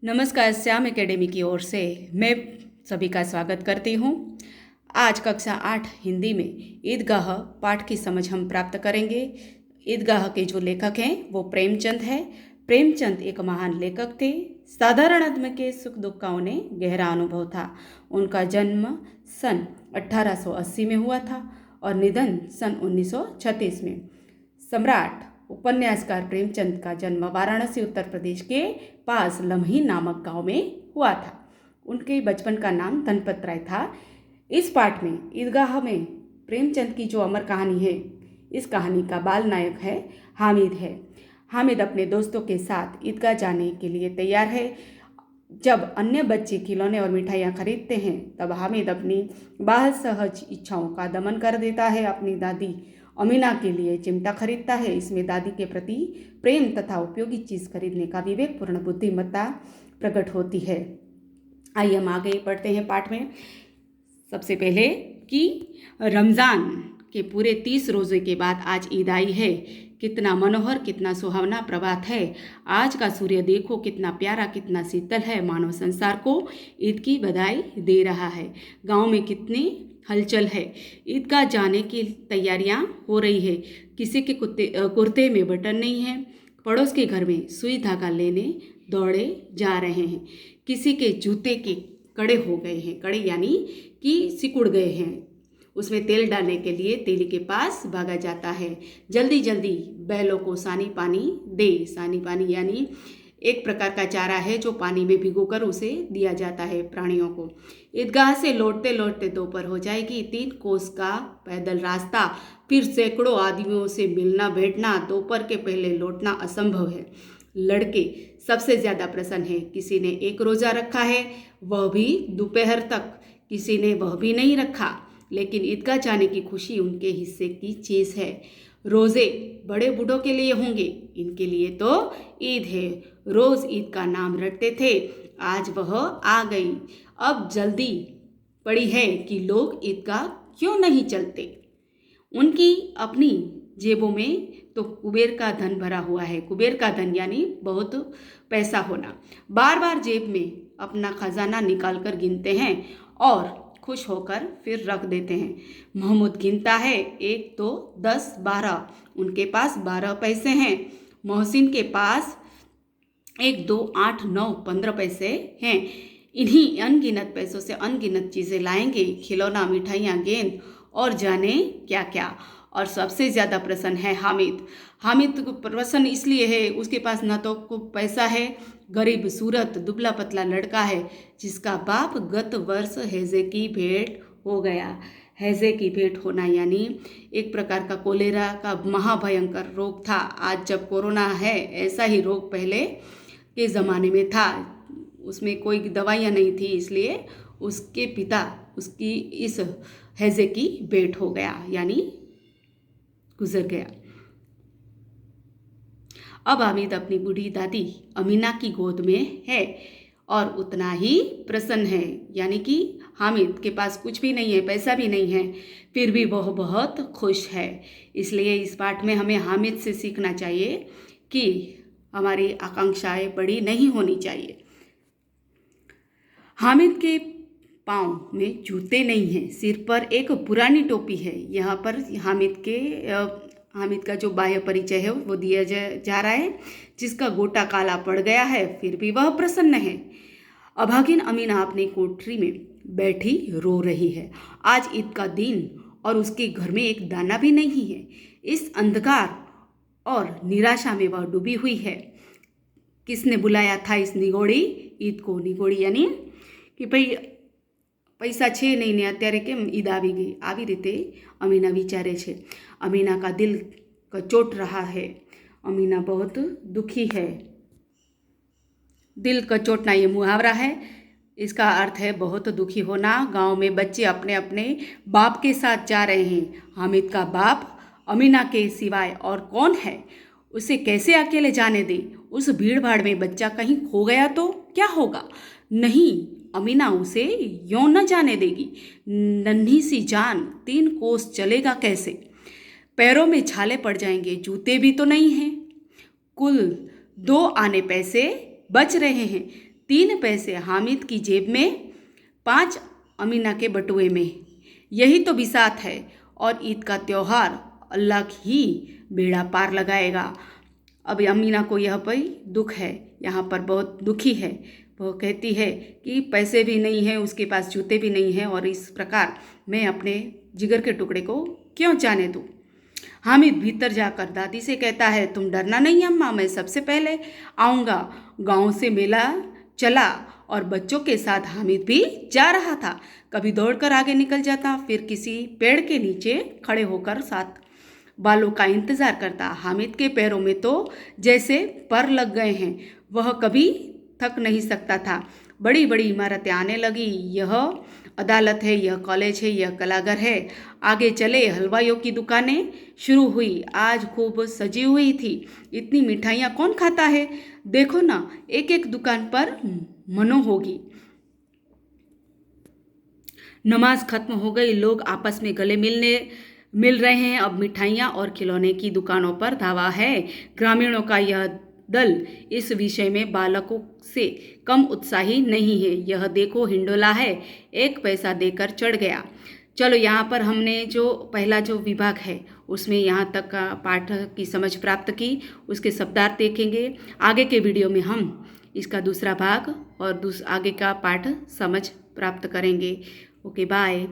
नमस्कार, श्याम एकेडमी की ओर से मैं सभी का स्वागत करती हूँ। आज कक्षा 8 हिंदी में ईदगाह पाठ की समझ हम प्राप्त करेंगे। ईदगाह के जो लेखक हैं वो प्रेमचंद है। प्रेमचंद एक महान लेखक थे। साधारण आदमी के सुख दुख का उन्हें गहरा अनुभव था। उनका जन्म सन 1880 में हुआ था और निधन सन 1936 में। सम्राट उपन्यासकार प्रेमचंद का जन्म वाराणसी उत्तर प्रदेश के पास लम्ही नामक गांव में हुआ था। उनके बचपन का नाम धनपत राय था। इस पाठ में ईदगाह में प्रेमचंद की जो अमर कहानी है, इस कहानी का बाल नायक है हामिद है। हामिद अपने दोस्तों के साथ ईदगाह जाने के लिए तैयार है। जब अन्य बच्चे खिलौने और मिठाइयाँ खरीदते हैं तब हामिद अपनी बाल सहज इच्छाओं का दमन कर देता है। अपनी दादी अमीना के लिए चिमटा खरीदता है। इसमें दादी के प्रति प्रेम तथा उपयोगी चीज़ खरीदने का विवेकपूर्ण बुद्धिमत्ता प्रकट होती है। आइए हम आगे पढ़ते हैं पाठ में। सबसे पहले कि रमज़ान के पूरे 30 रोज़े के बाद आज ईद आई है। कितना मनोहर, कितना सुहावना प्रभात है। आज का सूर्य देखो कितना प्यारा, कितना शीतल है। मानव संसार को ईद की बधाई दे रहा है। गांव में कितनी हलचल है। ईदगाह जाने की तैयारियां हो रही है। किसी के कुर्ते में बटन नहीं है। पड़ोस के घर में सुई धागा लेने दौड़े जा रहे हैं। किसी के जूते के कड़े हो गए हैं। कड़े यानी कि सिकुड़ गए हैं। उसमें तेल डालने के लिए तेली के पास भागा जाता है। जल्दी जल्दी बैलों को सानी पानी दे। सानी पानी यानी एक प्रकार का चारा है जो पानी में भिगोकर उसे दिया जाता है प्राणियों को। ईदगाह से लौटते लौटते दोपहर हो जाएगी। 3 कोस का पैदल रास्ता, फिर सैकड़ों आदमियों से मिलना बैठना। दोपहर के पहले लौटना असंभव है। लड़के सबसे ज़्यादा प्रसन्न है। किसी ने 1 रोज़ा रखा है, वह भी दोपहर तक। किसी ने वह भी नहीं रखा, लेकिन ईदगाह जाने की खुशी उनके हिस्से की चीज़ है। रोज़े बड़े बूढ़ों के लिए होंगे, इनके लिए तो ईद है। रोज़ ईद का नाम रटते थे, आज वह आ गई। अब जल्दी पड़ी है कि लोग ईदगाह क्यों नहीं चलते। उनकी अपनी जेबों में तो कुबेर का धन भरा हुआ है। कुबेर का धन यानी बहुत पैसा होना। बार बार जेब में अपना खजाना निकाल कर गिनते हैं और खुश होकर फिर रख देते हैं। महमूद गिनता है, 1 2 10 12। उनके पास 12 पैसे हैं। मोहसिन के पास 1 2 8 9 15 पैसे हैं। इन्हीं अनगिनत पैसों से अनगिनत चीज़ें लाएंगे। खिलौना, मिठाइयाँ, गेंद और जाने क्या क्या। और सबसे ज़्यादा प्रसन्न है हामिद। हामिद को प्रसन्न इसलिए है, उसके पास न तो पैसा है, गरीब सूरत दुबला पतला लड़का है जिसका बाप गत वर्ष हैजे की भेंट हो गया। हैजे की भेंट होना यानी एक प्रकार का कोलेरा का महाभयंकर रोग था। आज जब कोरोना है, ऐसा ही रोग पहले के ज़माने में था। उसमें कोई दवाइयाँ नहीं थी, इसलिए उसके पिता उसकी इस हैजे की भेंट हो गया यानी गुजर गया। अब हामिद अपनी बूढ़ी दादी अमीना की गोद में है और उतना ही प्रसन्न है। यानी कि हामिद के पास कुछ भी नहीं है, पैसा भी नहीं है, फिर भी वह बहुत खुश है। इसलिए इस पाठ में हमें हामिद से सीखना चाहिए कि हमारी आकांक्षाएं बड़ी नहीं होनी चाहिए। हामिद के पाँव में जूते नहीं हैं, सिर पर एक पुरानी टोपी है। यहाँ पर हामिद का जो बाह्य परिचय है वो दिया जा रहा है, जिसका गोटा काला पड़ गया है, फिर भी वह प्रसन्न है। अभागिन अमीना अपनी कोठरी में बैठी रो रही है। आज ईद का दिन और उसके घर में एक दाना भी नहीं है। इस अंधकार और निराशा में वह डूबी हुई है। किसने बुलाया था इस निगोड़ी ईद को? निगोड़ी यानी कि भाई પૈસા છે નહીં ને અત્યારે કેમ ઈદ આવી ગઈ, આવી રીતે અમીના વિચારે છે। अमीना का दिल कचोट रहा है। अमीना बहुत दुखी है। दिल कचोटना ये मुहावरा है, इसका अर्थ है बहुत दुखी होना। गांव में बच्चे अपने अपने बाप के साथ जा रहे हैं। हामिद का बाप अमीना के सिवाय और कौन है? उसे कैसे अकेले जाने दे? उस भीड़ भाड़ में बच्चा कहीं खो गया तो क्या होगा? नहीं, अमीना उसे यूं न जाने देगी। नन्ही सी जान 3 कोस चलेगा कैसे? पैरों में छाले पड़ जाएंगे, जूते भी तो नहीं हैं। कुल 2 आने पैसे बच रहे हैं। 3 पैसे हामिद की जेब में, 5 अमीना के बटुए में। यही तो बिसात है। और ईद का त्योहार अल्लाह ही बेड़ा पार लगाएगा। अब अमीना को यह पर दुख है, यहाँ पर बहुत दुखी है। वो कहती है कि पैसे भी नहीं हैं, उसके पास जूते भी नहीं हैं, और इस प्रकार मैं अपने जिगर के टुकड़े को क्यों जाने दूँ। हामिद भीतर जाकर दादी से कहता है, तुम डरना नहीं अम्मा, मैं सबसे पहले आऊँगा। गांव से मेला चला और बच्चों के साथ हामिद भी जा रहा था। कभी दौड़कर आगे निकल जाता, फिर किसी पेड़ के नीचे खड़े होकर साथ बालों का इंतजार करता। हामिद के पैरों में तो जैसे पर लग गए हैं, वह कभी थक नहीं सकता था। बड़ी बड़ी इमारतें आने लगी। यह अदालत है, यह कॉलेज है, यह कलाघर है। आगे चले हलवाइयों की दुकानें शुरू हुई। आज खूब सजी हुई थी। इतनी मिठाइयाँ कौन खाता है, देखो ना, एक एक दुकान पर मनो होगी। नमाज खत्म हो गई, लोग आपस में गले मिल रहे हैं। अब मिठाइयाँ और खिलौने की दुकानों पर धावा है। ग्रामीणों का यह दल इस विषय में बालकों से कम उत्साही नहीं है। यह देखो हिंडोला है, 1 पैसा देकर चढ़ गया। चलो, यहाँ पर हमने जो पहला जो विभाग है उसमें यहाँ तक का पाठ की समझ प्राप्त की। उसके शब्दार्थ देखेंगे। आगे के वीडियो में हम इसका दूसरा भाग और आगे का पाठ समझ प्राप्त करेंगे। Okay, bye.